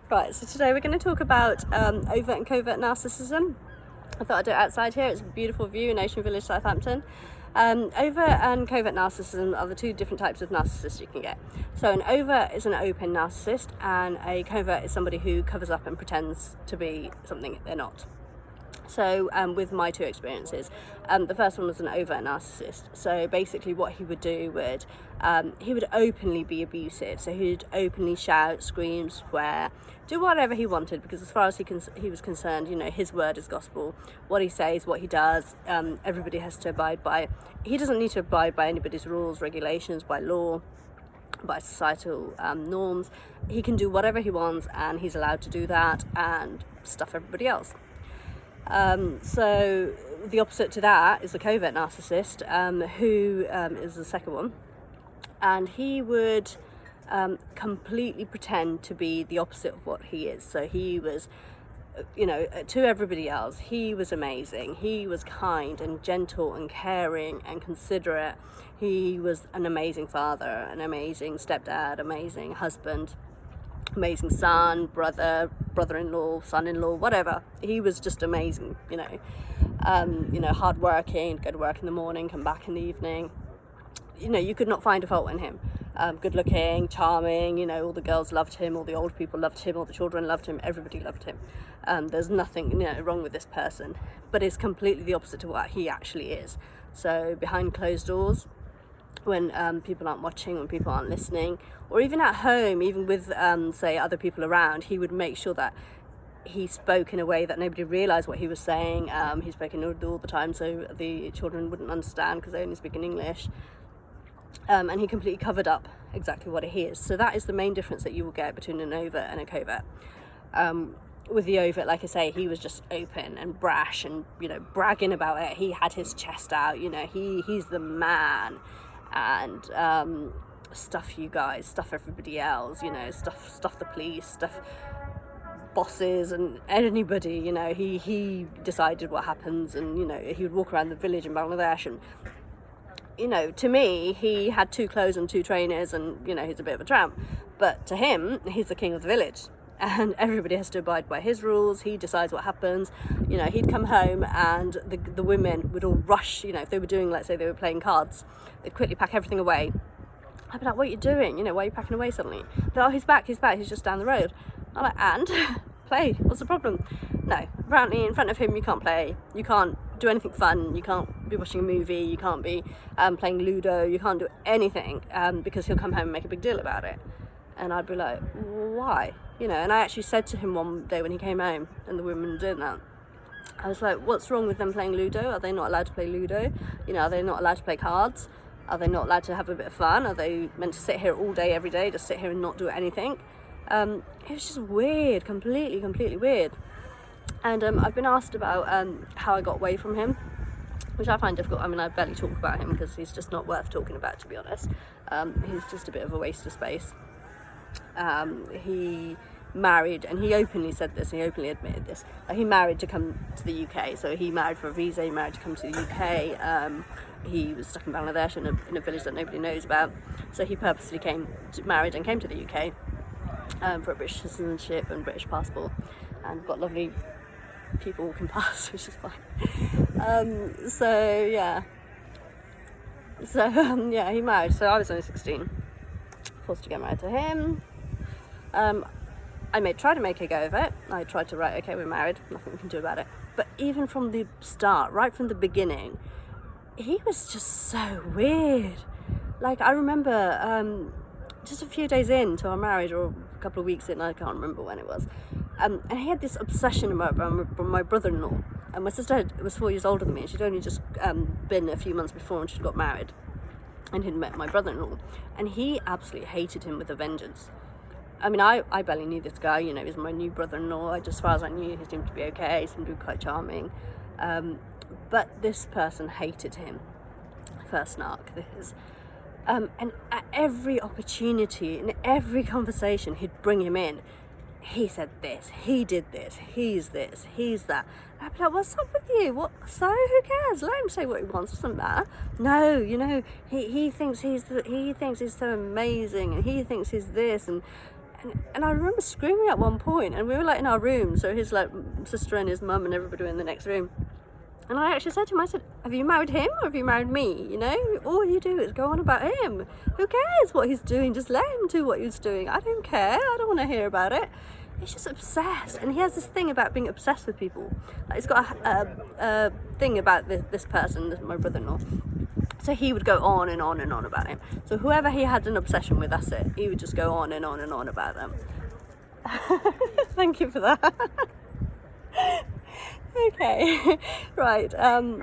Right, so today we're going to talk about overt and covert narcissism. I thought I'd do it outside here. It's a beautiful view in Ocean Village, Southampton. Overt and covert narcissism are the two different types of narcissists you can get. So an overt is an open narcissist, and a covert is somebody who covers up and pretends to be something they're not. So with my two experiences, the first one was an overt narcissist. So basically what he would do would, he would openly be abusive. So he'd openly shout, scream, swear, do whatever he wanted, because as far as he was concerned, you know, his word is gospel. What he says, what he does, everybody has to abide by. He doesn't need to abide by anybody's rules, regulations, by law, by societal norms. He can do whatever he wants, and he's allowed to do that and stuff everybody else. So the opposite to that is the covert narcissist, who is the second one, and he would completely pretend to be the opposite of what he is. So he was, you know, to everybody else, he was amazing. He was kind and gentle and caring and considerate. He was an amazing father, an amazing stepdad, amazing husband, amazing son, brother-in-law, son-in-law, whatever. He was just amazing, you know, hardworking, go to work in the morning, come back in the evening. You know, you could not find a fault in him. Good looking, charming, you know, all the girls loved him, all the old people loved him, all the children loved him, everybody loved him. There's nothing, you know, wrong with this person, but it's completely the opposite to what he actually is. So behind closed doors, when people aren't watching, when people aren't listening, or even at home, even with say other people around, he would make sure that he spoke in a way that nobody realised what he was saying. He spoke in Urdu all the time, so the children wouldn't understand because they only speak in English. And he completely covered up exactly what he is. So that is the main difference that you will get between an overt and a covert. With the overt, like I say, he was just open and brash and, you know, bragging about it. He had his chest out, you know, he's the man, and stuff you guys, stuff everybody else, you know, stuff the police, stuff bosses and anybody, you know. He decided what happens, and, you know, he would walk around the village in Bangladesh, and, you know, to me, he had 2 clothes and 2 trainers, and, you know, he's a bit of a tramp. But to him, he's the king of the village, and everybody has to abide by his rules. He decides what happens. You know, he'd come home, and the women would all rush. You know, if they were doing, let's say they were playing cards, they'd quickly pack everything away. I'd be like, what are you doing? You know, why are you packing away suddenly? But, oh, he's back, he's just down the road. I'm like, and? Play, what's the problem? No, apparently in front of him you can't play, you can't do anything fun, you can't be watching a movie, you can't be playing Ludo, you can't do anything, because he'll come home and make a big deal about it. And I'd be like, why? You know, and I actually said to him one day when he came home and the women were doing that, I was like, what's wrong with them playing Ludo? Are they not allowed to play Ludo? You know, are they not allowed to play cards? Are they not allowed to have a bit of fun? Are they meant to sit here all day, every day, just sit here and not do anything? It was just weird, completely weird. And I've been asked about how I got away from him, which I find difficult. I mean, I barely talk about him because he's just not worth talking about, to be honest. He's just a bit of a waste of space. He married, and he openly said this, he openly admitted this, he married to come to the UK. So he married for a visa, he married to come to the UK. He was stuck in Bangladesh in a village that nobody knows about. So he purposely married and came to the UK for a British citizenship and British passport, and got lovely people walking past, which is fine. So yeah, he married. So I was only 16, forced to get married to him. I tried to make her go of it. I tried to write, okay, we're married, nothing we can do about it. But even from the start, right from the beginning, he was just so weird. Like, I remember just a few days into our marriage, or a couple of weeks in, I can't remember when it was, and he had this obsession about my brother-in-law. And my sister was 4 years older than me, and she'd only just been a few months before, and she'd got married and he'd met my brother-in-law, and he absolutely hated him with a vengeance. I mean, I barely knew this guy, you know, he was my new brother-in-law. As far as I knew, he seemed to be okay, he seemed to be quite charming. But this person hated him. First narc, this. And at every opportunity, in every conversation, he'd bring him in. He said this, he did this, he's that. I'd be like, what's up with you? What? So who cares? Let him say what he wants. Doesn't matter. No, you know, he thinks he's so amazing, and he thinks he's this, and And I remember screaming at one point, and we were like in our room, so his like sister and his mum and everybody were in the next room. And I actually said to him, I said, have you married him or have you married me? You know, all you do is go on about him. Who cares what he's doing? Just let him do what he's doing. I don't care. I don't want to hear about it. He's just obsessed. And he has this thing about being obsessed with people. Like, he's got a thing about this person, my brother-in-law. So he would go on and on and on about him. So whoever he had an obsession with, that's it. He would just go on and on and on about them. Thank you for that. Okay, right. That's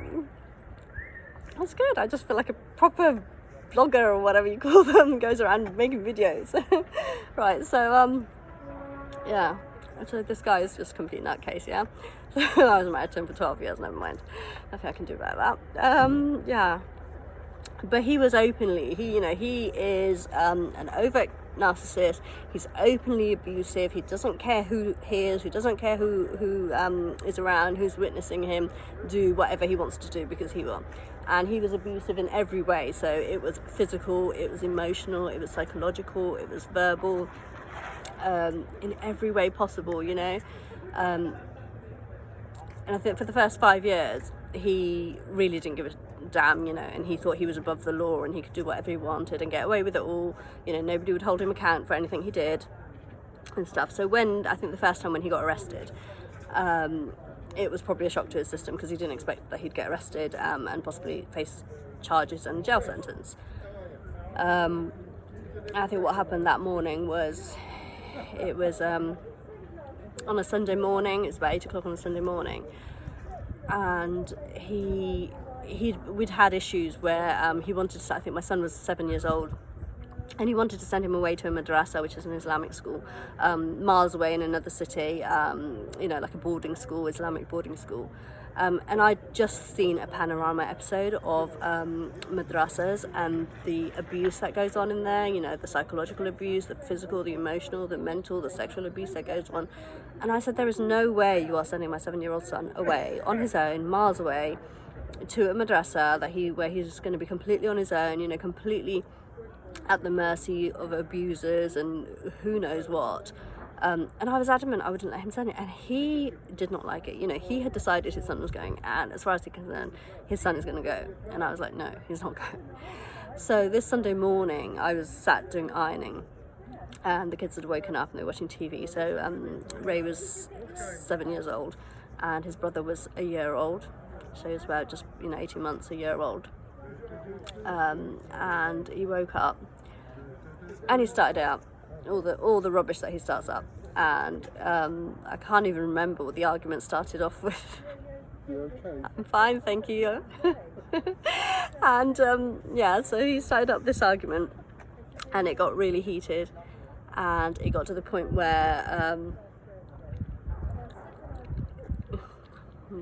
good. I just feel like a proper blogger or whatever you call them, goes around making videos. Right, so yeah. So this guy is just a complete nutcase, yeah. I was married to him for 12 years, never mind. Nothing I can do about that. Yeah. But he was openly, he is an overt narcissist. He's openly abusive. He doesn't care who he is. He doesn't care who is around, who's witnessing him do whatever he wants to do, because he will. And he was abusive in every way. So it was physical, it was emotional, it was psychological, it was verbal, in every way possible, and I think for the first 5 years he really didn't give a damn, and he thought he was above the law and he could do whatever he wanted and get away with it all. Nobody would hold him account for anything he did and stuff. So I think the first time when he got arrested, it was probably a shock to his system, because he didn't expect that he'd get arrested and possibly face charges and jail sentence. I think what happened that morning was, it was on a Sunday morning. It's about 8 o'clock on a Sunday morning, and we'd had issues where he wanted to, I think my son was 7 years old, and he wanted to send him away to a madrasa, which is an Islamic school, miles away in another city, like a boarding school, Islamic boarding school. And I'd just seen a panorama episode of madrasas and the abuse that goes on in there, the psychological abuse, the physical, the emotional, the mental, the sexual abuse that goes on. And I said, there is no way you are sending my 7-year-old son away on his own, miles away, to a madrasa where he's going to be completely on his own, completely at the mercy of abusers and who knows what. And I was adamant I wouldn't let him send it, and he did not like it. He had decided his son was going, and as far as he's concerned, his son is going to go. And I was like, no, he's not going. So this Sunday morning, I was sat doing ironing, and the kids had woken up and they were watching TV. So Ray was 7 years old, and his brother was a year old. So he was about just 18 months, a year old. And he woke up, and he started out all the rubbish that he starts up, and I can't even remember what the argument started off with. You okay? I'm fine, thank you. And so he started up this argument, and it got really heated, and it got to the point where I'm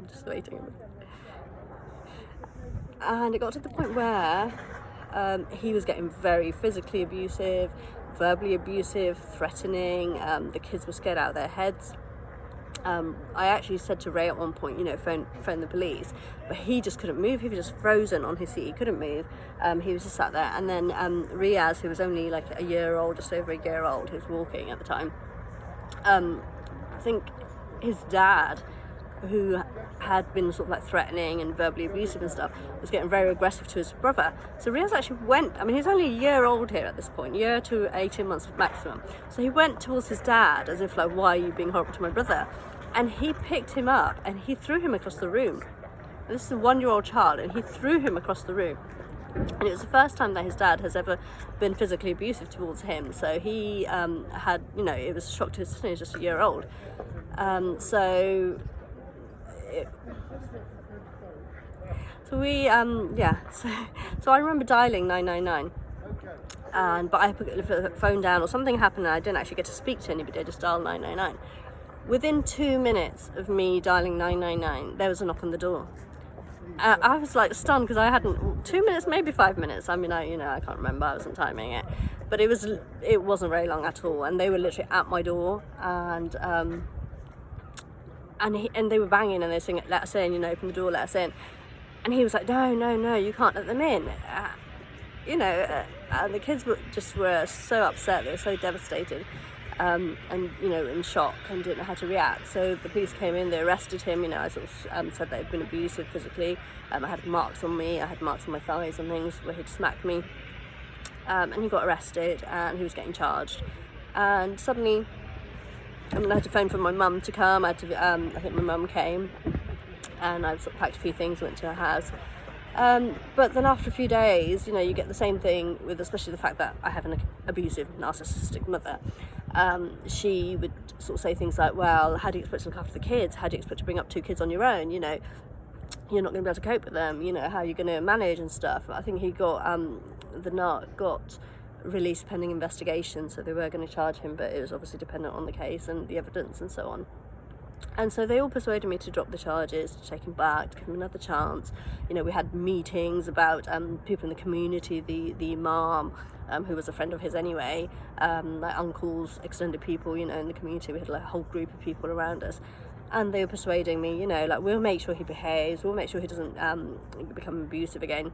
just waiting a minute. And it got to the point where he was getting very physically abusive, verbally abusive, threatening. The kids were scared out of their heads. I actually said to Ray at one point, phone the police, but he just couldn't move. He was just frozen on his seat. He couldn't move. He was just sat there. And then Riaz, who was only like a year old, just over a year old, who was walking at the time, I think his dad, who had been sort of like threatening and verbally abusive and stuff, was getting very aggressive to his brother. So Riaz actually went, he's only a year old here at this point, year to 18 months maximum. So he went towards his dad as if like, why are you being horrible to my brother? And he picked him up and he threw him across the room. And this is a 1-year-old child, and he threw him across the room. And it was the first time that his dad has ever been physically abusive towards him. So he had, it was a shock to his system. He was just a year old. So I remember dialing 999, but I put the phone down, or something happened and I didn't actually get to speak to anybody. I just dialed 999. Within 2 minutes of me dialing 999, there was a knock on the door. I was like stunned, because I hadn't 2 minutes, maybe 5 minutes. I can't remember. I wasn't timing it, but it wasn't very long at all. And they were literally at my door, and they were banging, and they were saying, "Let us in, open the door, let us in." And he was like, no, you can't let them in. And the kids were so upset, they were so devastated. and in shock and didn't know how to react. So the police came in, they arrested him. I sort of said that he'd been abusive physically. I had marks on me, I had marks on my thighs and things where he'd smacked me, and he got arrested and he was getting charged. And suddenly I had to phone for my mum to come. I think my mum came, and I sort of packed a few things, went to her house. But then after a few days, you get the same thing with, especially the fact that I have an abusive, narcissistic mother. She would sort of say things like, well, how do you expect to look after the kids? How do you expect to bring up 2 kids on your own? You're not going to be able to cope with them. How are you going to manage and stuff? I think he got, the narc got released pending investigation, so they were going to charge him, but it was obviously dependent on the case and the evidence and so on. And so they all persuaded me to drop the charges, to take him back, to give him another chance. We had meetings about people in the community, the imam, who was a friend of his anyway, like uncles, extended people, in the community. We had like a whole group of people around us. And they were persuading me, like, we'll make sure he behaves, we'll make sure he doesn't become abusive again.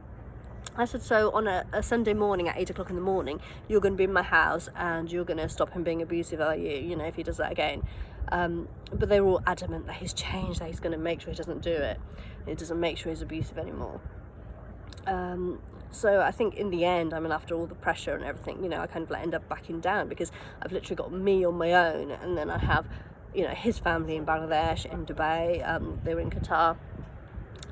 I said, so on a Sunday morning at 8 o'clock in the morning, you're going to be in my house and you're going to stop him being abusive, are you? If he does that again. But they were all adamant that he's changed, that he's going to make sure he doesn't do it. He doesn't make sure he's abusive anymore. So I think in the end, after all the pressure and everything, I kind of end up backing down, because I've literally got me on my own, and then I have, his family in Bangladesh, in Dubai, they were in Qatar.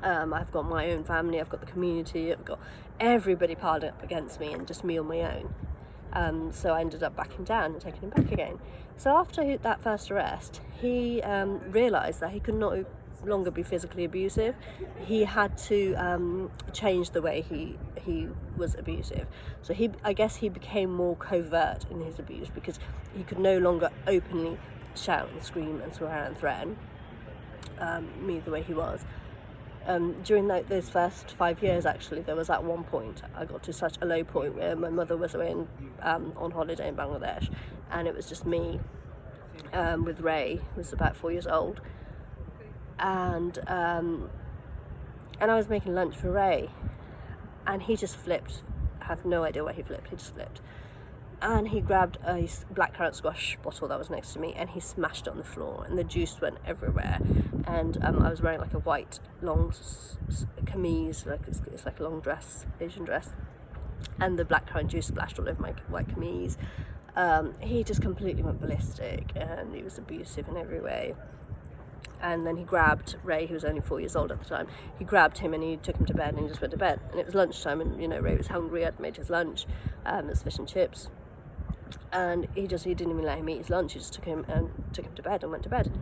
I've got my own family, I've got the community, I've got everybody piled up against me, and just me on my own. So I ended up backing down and taking him back again. So after that first arrest, he realised that he could no longer be physically abusive. He had to change the way he was abusive. So I guess he became more covert in his abuse, because he could no longer openly shout and scream and swear and threaten me the way he was. During those first 5 years, actually, there was at one point I got to such a low point where my mother was away on holiday in Bangladesh, and it was just me with Ray, who was about 4 years old, and I was making lunch for Ray, and he just flipped. I have no idea why he flipped. He just flipped, and he grabbed a blackcurrant squash bottle that was next to me, and he smashed it on the floor, and the juice went everywhere. And I was wearing like a white long camise, it's like a long dress, Asian dress, and the blackcurrant juice splashed all over my white camise. He just completely went ballistic, and he was abusive in every way. And then he grabbed Ray, who was only 4 years old at the time. He grabbed him and he took him to bed, and he just went to bed. And it was lunchtime, and Ray was hungry. I'd made his lunch, it was fish and chips, and he didn't even let him eat his lunch. He just took him to bed and went to bed.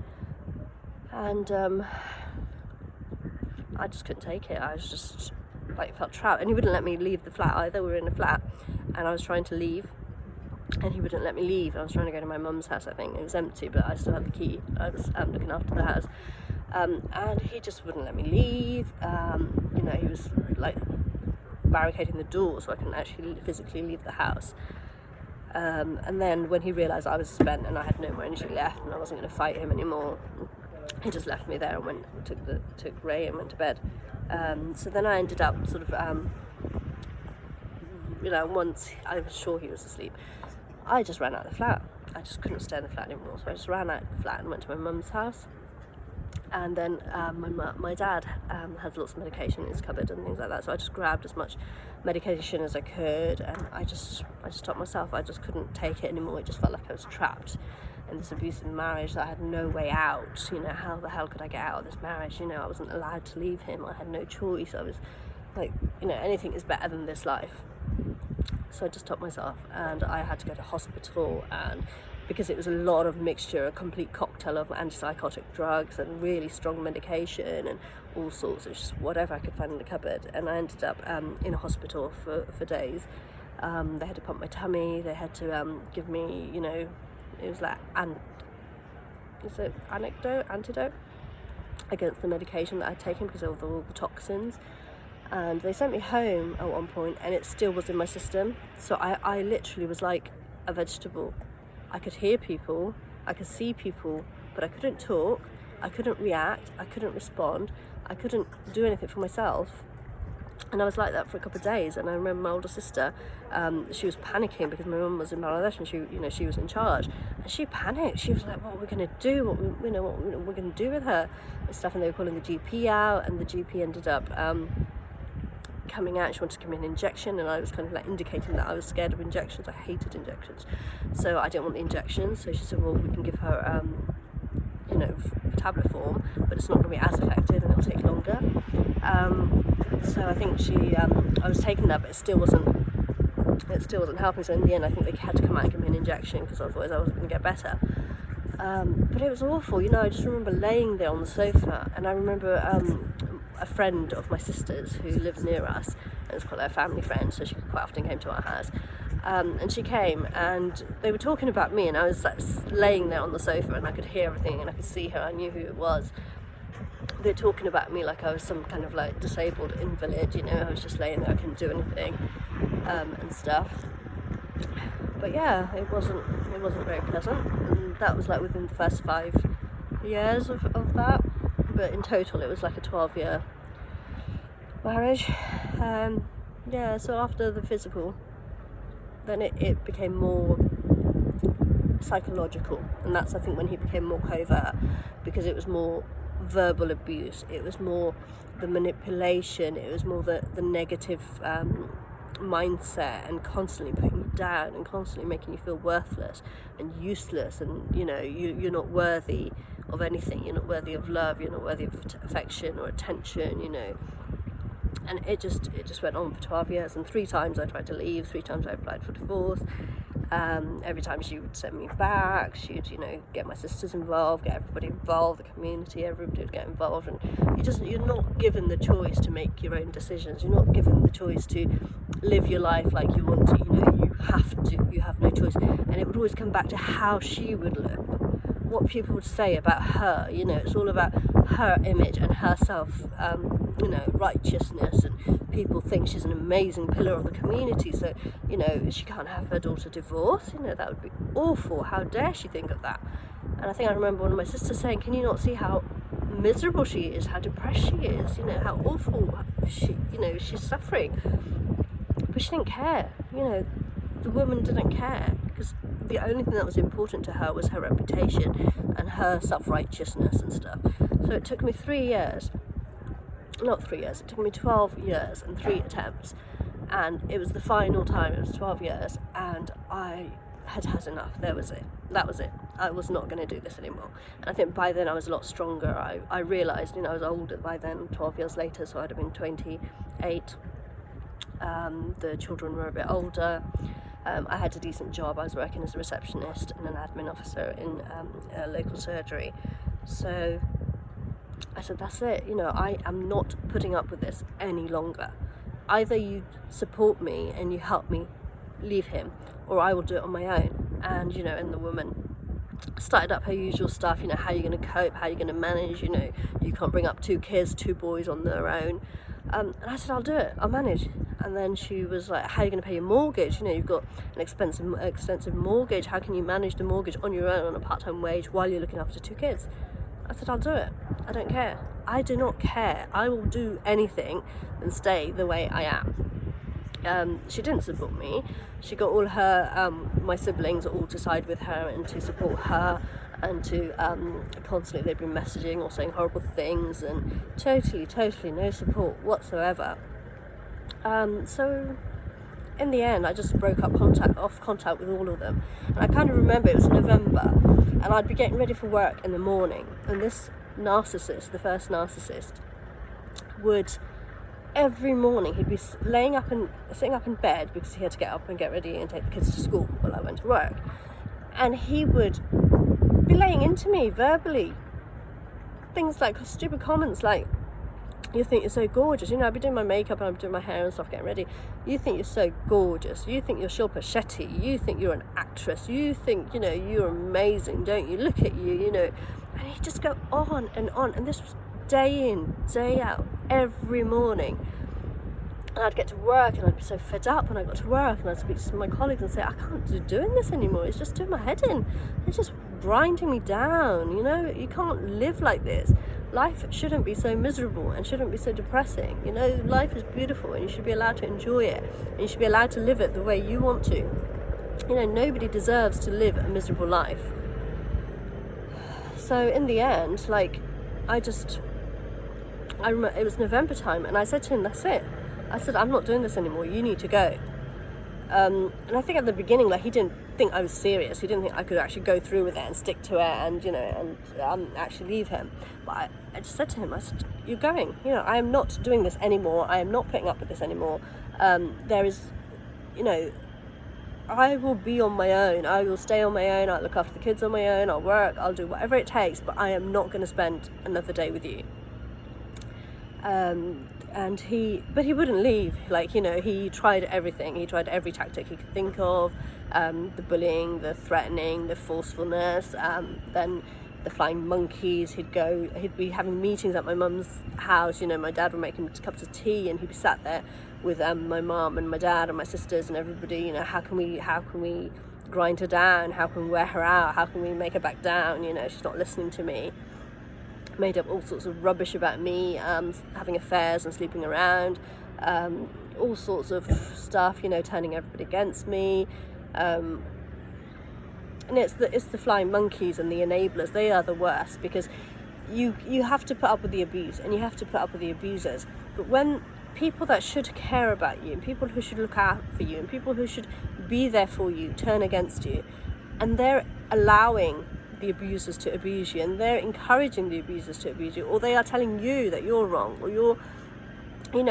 And I just couldn't take it. I was just felt trapped, and he wouldn't let me leave the flat either. We were in a flat, and I was trying to leave, and he wouldn't let me leave. I was trying to go to my mum's house. I think it was empty, but I still had the key. I was looking after the house, and he just wouldn't let me leave. He was like barricading the door so I couldn't actually physically leave the house. And then when he realised I was spent and I had no more energy left and I wasn't going to fight him anymore, he just left me there and took Ray and went to bed. So then I ended up sort of, once I was sure he was asleep, I just ran out of the flat. I just couldn't stay in the flat anymore, so I just ran out of the flat and went to my mum's house. And then my dad has lots of medication in his cupboard and things like that, so I just grabbed as much medication as I could, and I just stopped myself. I just couldn't take it anymore. It just felt like I was trapped in this abusive marriage that I had no way out. How the hell could I get out of this marriage? I wasn't allowed to leave him. I had no choice. I was like, anything is better than this life. So I just stopped myself, and I had to go to hospital, and because it was a lot of mixture, a complete cocktail of antipsychotic drugs and really strong medication and all sorts. It was just whatever I could find in the cupboard. And I ended up in a hospital for days. They had to pump my tummy. They had to give me, it was like antidote against the medication that I'd taken because of all the toxins. And they sent me home at one point, and it still was in my system. So I literally was like a vegetable. I could hear people, I could see people, but I couldn't talk, I couldn't react, I couldn't respond, I couldn't do anything for myself. And I was like that for a couple of days. And I remember my older sister, she was panicking because my mum was in Bangladesh and she was in charge. And she panicked. She was like, "What are we going to do? What we're going to do with her?" And stuff. And they were calling the GP out, and the GP ended up coming out. She wanted to give me an injection, and I was kind of like indicating that I was scared of injections. I hated injections, so I didn't want the injections. So she said, "Well, we can give her tablet form, but it's not going to be as effective and it'll take longer." So I think I was taking that, but it still wasn't helping. So in the end, I think they had to come out and give me an injection because otherwise I wasn't going to get better. But it was awful, I just remember laying there on the sofa, and I remember a friend of my sister's who lived near us, and it's quite a family friend, so she quite often came to our house. And she came, and they were talking about me, and I was like laying there on the sofa, and I could hear everything, and I could see her. I knew who it was. They're talking about me like I was some kind of like disabled invalid. I was just laying there, I couldn't do anything, and stuff. But yeah, it wasn't very pleasant, and that was like within the first 5 years of that. But in total, it was like a 12-year marriage. So after the physical, then it became more psychological, and that's, I think, when he became more covert, because it was more verbal abuse, it was more the manipulation, it was more the negative mindset, and constantly putting you down and constantly making you feel worthless and useless, and you're not worthy of anything, you're not worthy of love, you're not worthy of affection or attention, and it just went on for 12 years, and 3 times I tried to leave, 3 times I applied for divorce. Every time she would send me back, she'd get my sisters involved, get everybody involved, the community, everybody would get involved, and you're not given the choice to make your own decisions, you're not given the choice to live your life like you want to, you have no choice. And it would always come back to how she would look, what people would say about her. It's all about her image and her self righteousness, and people think she's an amazing pillar of the community, so she can't have her daughter divorced. That would be awful. How dare she think of that? And I think I remember one of my sisters saying, "Can you not see how miserable she is, how depressed she is, how awful she's suffering?" But she didn't care. The woman didn't care, because the only thing that was important to her was her reputation and her self-righteousness and stuff. So it took me 3 years, not 3 years, it took me 12 years and 3 attempts, and it was the final time. It was 12 years, and I had enough. That was it. I was not going to do this anymore. And I think by then I was a lot stronger. I realised, I was older by then, 12 years later, so I'd have been 28. The children were a bit older. I had a decent job. I was working as a receptionist and an admin officer in a local surgery. So I said, that's it. I am not putting up with this any longer. Either you support me and you help me leave him, or I will do it on my own. And and the woman started up her usual stuff, how you're going to cope, how you're going to manage, you can't bring up 2 kids, 2 boys on their own. And I said, I'll do it, I'll manage. And then she was like, how are you going to pay your mortgage? You've got an expensive mortgage. How can you manage the mortgage on your own on a part-time wage while you're looking after 2 kids? I said, I'll do it. I don't care. I do not care. I will do anything and stay the way I am. She didn't support me. She got all her, my siblings all to side with her and to support her, and to constantly, they've been messaging or saying horrible things, and totally no support whatsoever. So in the end, I just broke up contact with all of them. And I kind of remember it was November, and I'd be getting ready for work in the morning, and this narcissist, the first narcissist, would every morning, he'd be sitting up in bed because he had to get up and get ready and take the kids to school while I went to work, and he would be laying into me verbally, things like stupid comments like, "You think you're so gorgeous." I'd be doing my makeup and I'm doing my hair and stuff, getting ready. "You think you're so gorgeous. You think you're Shilpa Shetty. You think you're an actress. You think, you're amazing, don't you? Look at you, And he'd just go on. And this was day in, day out, every morning. And I'd get to work and I'd be so fed up, and I got to work and I'd speak to my colleagues and say, I can't do doing this anymore. It's just doing my head in. It's just grinding me down, You can't live like this. life shouldn't be so miserable and shouldn't be so depressing. You know, life is beautiful and you should be allowed to enjoy it, and you should be allowed to live it the way you want to. You know, nobody deserves to live a miserable life. So in the end, like, I remember it was November time, and I said to him, that's it. I said, I'm not doing this anymore, you need to go. And I think at the beginning, like, he didn't think I was serious. He didn't think I could actually go through with it and stick to it and, you know, and actually leave him. But I just said to him, I said, you're going. You know, I am not doing this anymore. I am not putting up with this anymore. There is, you know, I will be on my own. I will stay on my own. I'll look after the kids on my own. I'll work. I'll do whatever it takes. But I am not going to spend another day with you. And he wouldn't leave. Like, you know, he tried everything. He tried every tactic he could think of, the bullying, the threatening, the forcefulness, then the flying monkeys. He'd be having meetings at my mum's house. You know, my dad would make him cups of tea, and he'd be sat there with my mum and my dad and my sisters and everybody. You know, how can we grind her down? How can we wear her out? How can we make her back down? You know, she's not listening to me. Made up all sorts of rubbish about me, having affairs and sleeping around, all sorts of stuff, you know, turning everybody against me. And it's the flying monkeys and the enablers. They are the worst, because you have to put up with the abuse and you have to put up with the abusers. But when people that should care about you and people who should look out for you and people who should be there for you turn against you, and they're allowing the abusers to abuse you, and they're encouraging the abusers to abuse you, or they are telling you that you're wrong, or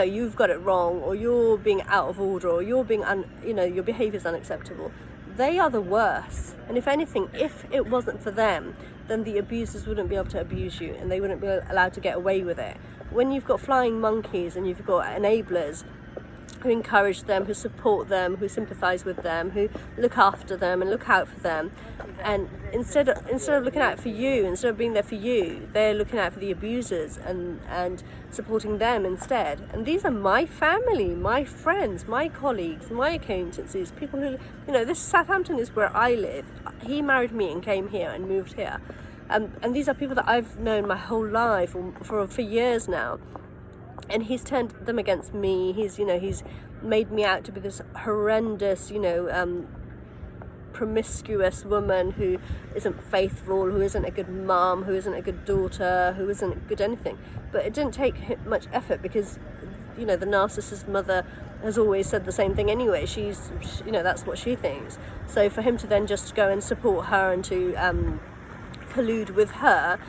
you've got it wrong, or you're being out of order, or you're being your behavior is unacceptable. They are the worst. And if anything, if it wasn't for them, then the abusers wouldn't be able to abuse you, and they wouldn't be allowed to get away with it. When you've got flying monkeys and you've got enablers who encourage them, who support them, who sympathise with them, who look after them and look out for them, and instead of looking out for you, instead of being there for you, they're looking out for the abusers and supporting them instead. And these are my family, my friends, my colleagues, my acquaintances, people who, you know, this Southampton is where I live. He married me and came here and moved here, and these are people that I've known my whole life, or for years now. And he's turned them against me. He's made me out to be this horrendous, promiscuous woman who isn't faithful, who isn't a good mum, who isn't a good daughter, who isn't a good anything. But it didn't take much effort, because, you know, the narcissist mother has always said the same thing anyway. She's that's what she thinks. So for him to then just go and support her and to collude with her,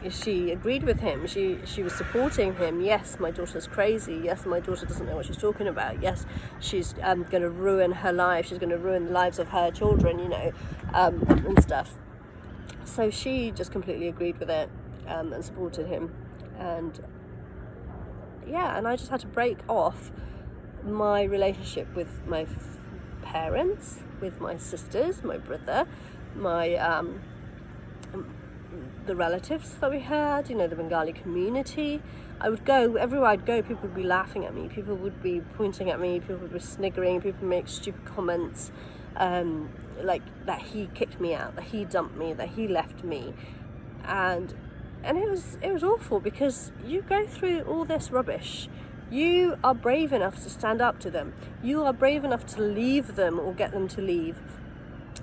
she agreed with him. She was supporting him. Yes, my daughter's crazy. Yes, my daughter doesn't know what she's talking about. Yes, she's going to ruin her life. She's going to ruin the lives of her children, and stuff. So she just completely agreed with it and supported him. And and I just had to break off my relationship with my parents, with my sisters, my brother, the relatives that we had, the Bengali community. I would go, everywhere I'd go, people would be laughing at me, people would be pointing at me, people would be sniggering, people would make stupid comments, like that he kicked me out, that he dumped me, that he left me. And it was awful, because you go through all this rubbish. You are brave enough to stand up to them. You are brave enough to leave them or get them to leave.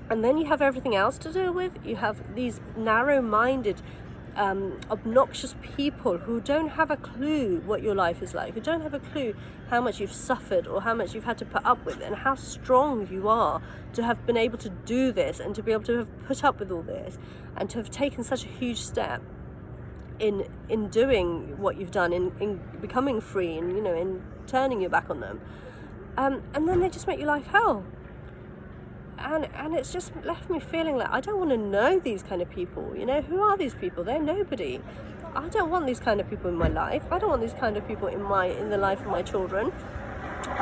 And then you have everything else to deal with. You have these narrow-minded, obnoxious people who don't have a clue what your life is like, who don't have a clue how much you've suffered or how much you've had to put up with, and how strong you are to have been able to do this, and to be able to have put up with all this, and to have taken such a huge step in doing what you've done, in becoming free, and in turning your back on them, and then they just make your life hell. And it's just left me feeling like I don't want to know these kind of people. Who are these people? They're nobody. I don't want these kind of people in my life. I don't want these kind of people in the life of my children.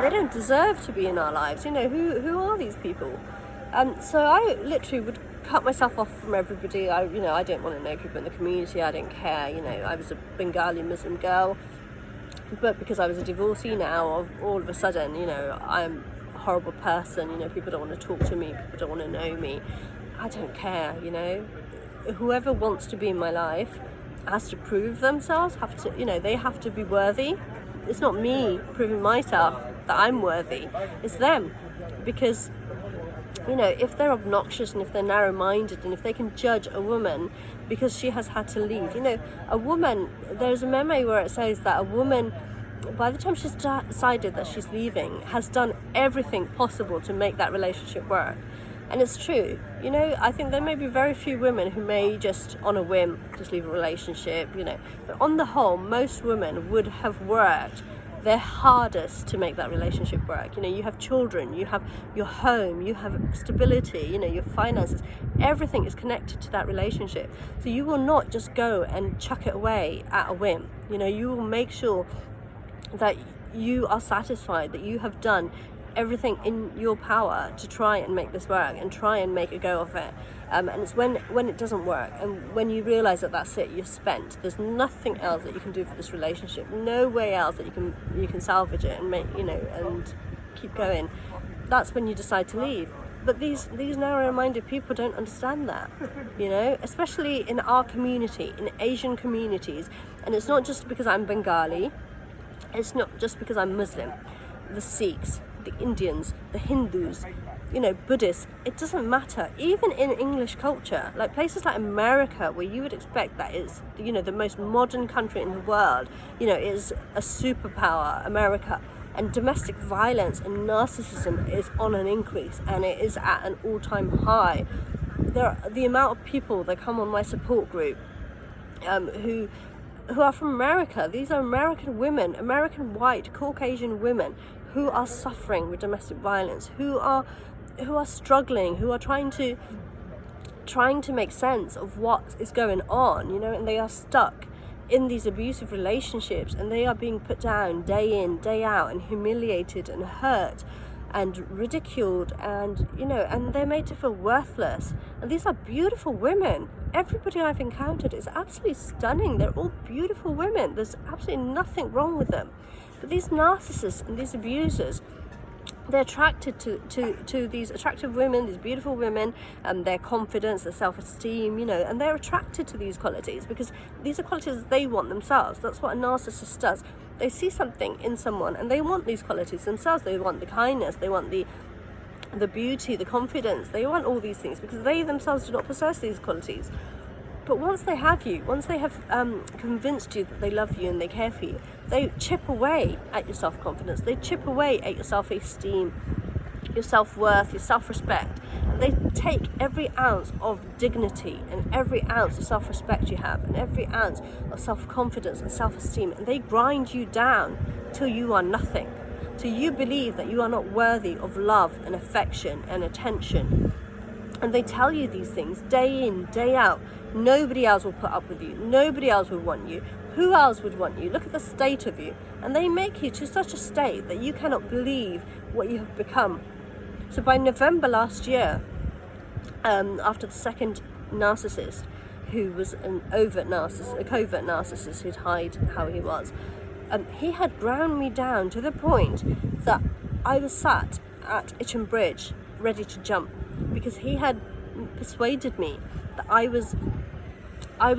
They don't deserve to be in our lives. Who are these people? So I literally would cut myself off from everybody. I didn't want to know people in the community. I didn't care. I was a Bengali Muslim girl, but because I was a divorcee now, all of a sudden, I'm horrible person. People don't want to talk to me, people don't want to know me. I don't care. whoever wants to be in my life has to prove themselves, they have to be worthy. It's not me proving myself that I'm worthy, it's them. Because if they're obnoxious and if they're narrow-minded and if they can judge a woman because she has had to leave, a woman, there's a memo where it says that a woman, by the time she's decided that she's leaving, has done everything possible to make that relationship work. And it's true. I think there may be very few women who may just on a whim just leave a relationship, but on the whole, most women would have worked their hardest to make that relationship work. You have children, you have your home, you have stability, your finances, everything is connected to that relationship. So you will not just go and chuck it away at a whim. You will make sure that you are satisfied, that you have done everything in your power to try and make this work and try and make a go of it. And it's when it doesn't work and when you realize that that's it, you're spent, there's nothing else that you can do for this relationship, no way else that you can salvage it and make and keep going, that's when you decide to leave. But these narrow-minded people don't understand that, especially in our community, in Asian communities. And it's not just because I'm Bengali, it's not just because I'm Muslim. The Sikhs, the Indians, the Hindus, Buddhists, it doesn't matter. Even in English culture, like places like America, where you would expect that it's, the most modern country in the world, is a superpower, America, and domestic violence and narcissism is on an increase and it is at an all-time high. The amount of people that come on my support group who are from America, these are American women, American white, Caucasian women who are suffering with domestic violence, who are struggling, who are trying to make sense of what is going on, and they are stuck in these abusive relationships and they are being put down day in, day out and humiliated and hurt and ridiculed and and they're made to feel worthless. And these are beautiful women. Everybody I've encountered is absolutely stunning. They're all beautiful women. There's absolutely nothing wrong with them. But these narcissists and these abusers, they're attracted to these attractive women, these beautiful women, and their confidence, their self-esteem, and they're attracted to these qualities because these are qualities they want themselves. That's what a narcissist does. They see something in someone and they want these qualities themselves. They want the kindness, they want the beauty, the confidence, they want all these things because they themselves do not possess these qualities. But once they have you, once they have convinced you that they love you and they care for you, they chip away at your self-confidence, they chip away at your self-esteem, your self-worth, your self-respect. And they take every ounce of dignity and every ounce of self-respect you have and every ounce of self-confidence and self-esteem, and they grind you down till you are nothing, till you believe that you are not worthy of love and affection and attention. And they tell you these things day in, day out. Nobody else will put up with you. Nobody else would want you. Who else would want you? Look at the state of you. And they make you to such a state that you cannot believe what you have become. So by November last year, after the second narcissist, who was an overt narcissist, a covert narcissist who'd hide how he was, he had ground me down to the point that I was sat at Itchen Bridge ready to jump because he had persuaded me that I was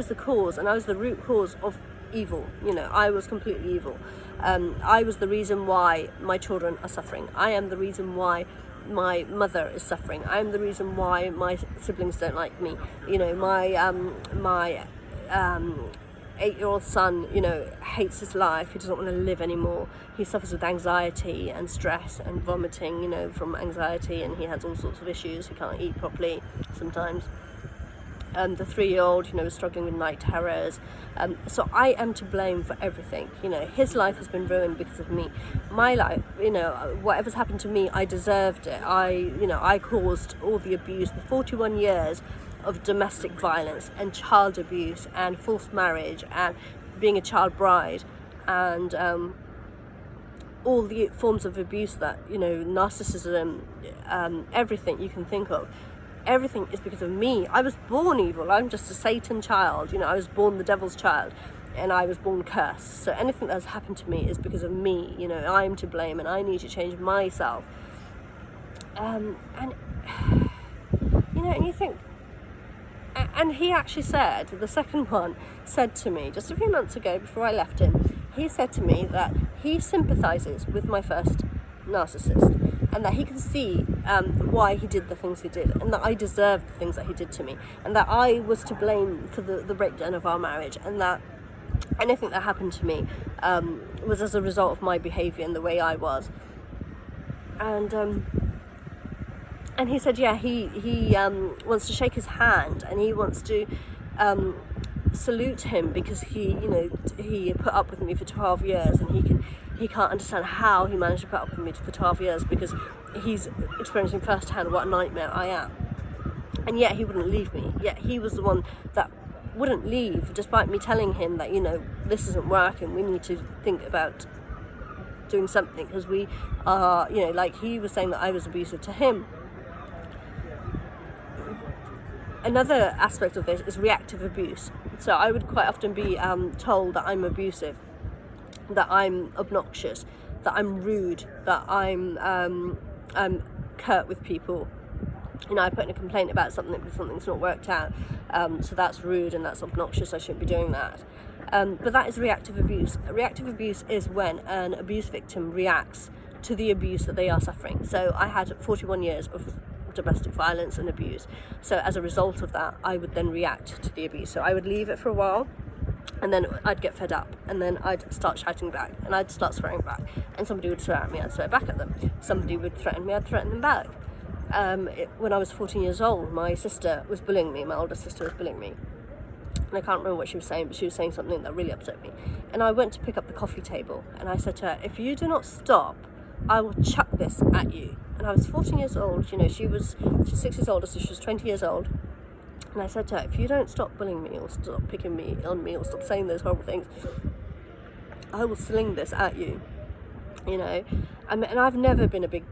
the cause and I was the root cause of evil. I was completely evil. I was the reason why my children are suffering. I am the reason why my is suffering. I am the reason why my siblings don't like me. My 8-year-old son, hates his life. He doesn't want to live anymore. He suffers with anxiety and stress and vomiting, from anxiety, and he has all sorts of issues. He can't eat properly sometimes. The 3-year-old, is struggling with night terrors. So I am to blame for everything. His life has been ruined because of me. My life, whatever's happened to me, I deserved it. I caused all the abuse, the 41 years of domestic violence and child abuse and forced marriage and being a child bride and all the forms of abuse that, narcissism, everything you can think of. Everything is because of me. I was born evil. I'm just a Satan child. I was born the devil's child and I was born cursed. So anything that's happened to me is because of me. I'm to blame and I need to change myself. And you think, And he actually said, the second one said to me just a few months ago before I left him, he said to me that he sympathises with my first narcissist, and that he can see why he did the things he did, and that I deserved the things that he did to me, and that I was to blame for the breakdown of our marriage, and that anything that happened to me was as a result of my behaviour and the way I was. And he said, yeah, he wants to shake his hand, and he wants to salute him because he put up with me for 12 years, and he can't understand how he managed to put up with me for 12 years because he's experiencing firsthand what a nightmare I am. And yet he wouldn't leave me. Yet he was the one that wouldn't leave, despite me telling him that, this isn't working, we need to think about doing something, because we are, like he was saying that I was abusive to him. Another aspect of this is reactive abuse. So I would quite often be told that I'm abusive, that I'm obnoxious, that I'm rude, that I'm curt with people. I put in a complaint about something because something's not worked out, so that's rude and that's obnoxious, I shouldn't be doing that. But that is reactive abuse. Reactive abuse is when an abuse victim reacts to the abuse that they are suffering. So I had 41 years of domestic violence and abuse. So as a result of that, I would then react to the abuse. So I would leave it for a while, and then I'd get fed up, and then I'd start shouting back, and I'd start swearing back, and somebody would swear at me, I'd swear back at them. Somebody would threaten me, I'd threaten them back. When I was 14 years old, my sister was bullying me, my older sister was bullying me. And I can't remember what she was saying, but she was saying something that really upset me. And I went to pick up the coffee table, and I said to her, if you do not stop, I will chuck this at you. And I was 14 years old, she's 6 years older, so she was 20 years old. And I said to her, if you don't stop bullying me, or stop picking me on me, or stop saying those horrible things, I will sling this at you. And I've never been a big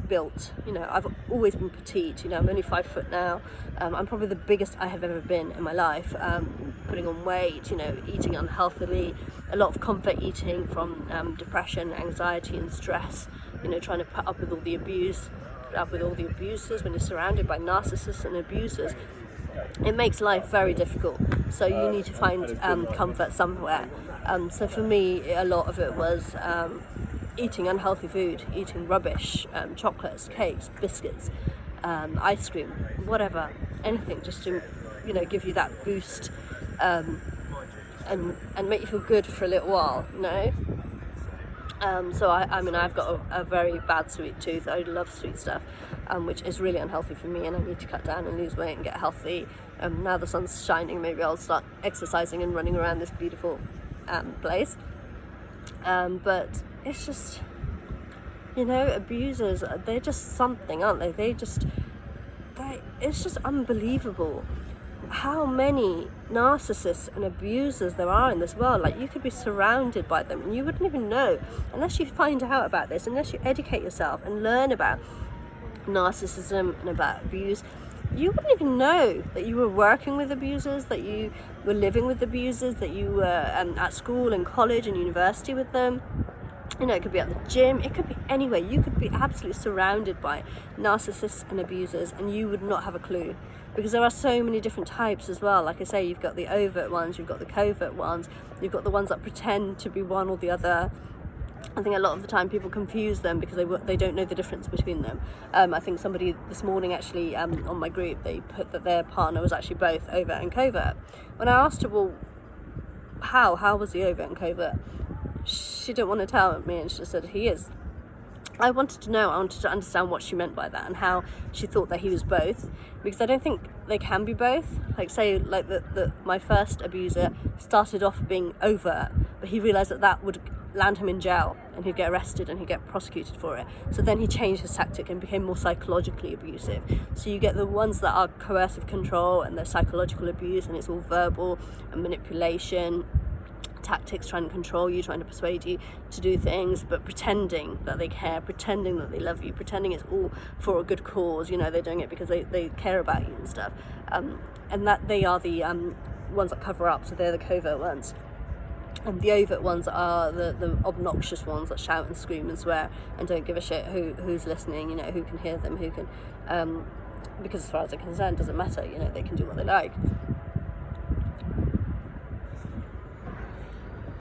built, I've always been petite, I'm only 5 foot now. I'm probably the biggest I have ever been in my life, putting on weight, eating unhealthily, a lot of comfort eating from depression, anxiety and stress, trying to put up with all the abuse, put up with all the abusers. When you're surrounded by narcissists and abusers, it makes life very difficult, so you need to find comfort somewhere. So for me, a lot of it was eating unhealthy food, eating rubbish, chocolates, cakes, biscuits, ice cream, whatever, anything just to give you that boost, and make you feel good for a little while, So I've got a very bad sweet tooth. I love sweet stuff, which is really unhealthy for me, and I need to cut down and lose weight and get healthy. Now the sun's shining, maybe I'll start exercising and running around this beautiful place. But it's just, abusers, they're just something, aren't they? It's just unbelievable how many narcissists and abusers there are in this world. Like, you could be surrounded by them and you wouldn't even know, unless you find out about this, unless you educate yourself and learn about narcissism and about abuse. You wouldn't even know that you were working with abusers, that you were living with abusers, that you were at school and college and university with them. It could be at the gym, it could be anywhere. You could be absolutely surrounded by narcissists and abusers, and you would not have a clue, because there are so many different types as well. Like I say, you've got the overt ones, you've got the covert ones, you've got the ones that pretend to be one or the other. I think a lot of the time people confuse them because they don't know the difference between them. I think somebody this morning actually on my group, they put that their partner was actually both overt and covert. When I asked her, well, how was the overt and covert? She didn't want to tell me, and she just said he is. I wanted to know, I wanted to understand what she meant by that and how she thought that he was both, because I don't think they can be both. Like, say, like my first abuser started off being overt, but he realised that would land him in jail and he'd get arrested and he'd get prosecuted for it. So then he changed his tactic and became more psychologically abusive. So you get the ones that are coercive control and they're psychological abuse, and it's all verbal and manipulation tactics, trying to control you, trying to persuade you to do things, but pretending that they care, pretending that they love you, pretending it's all for a good cause. They're doing it because they care about you and stuff, and that they are the ones that cover up. So they're the covert ones, and the overt ones are the obnoxious ones that shout and scream and swear and don't give a shit who's listening, who can hear them, who can because as far as they're concerned, it doesn't matter, you know, they can do what they like.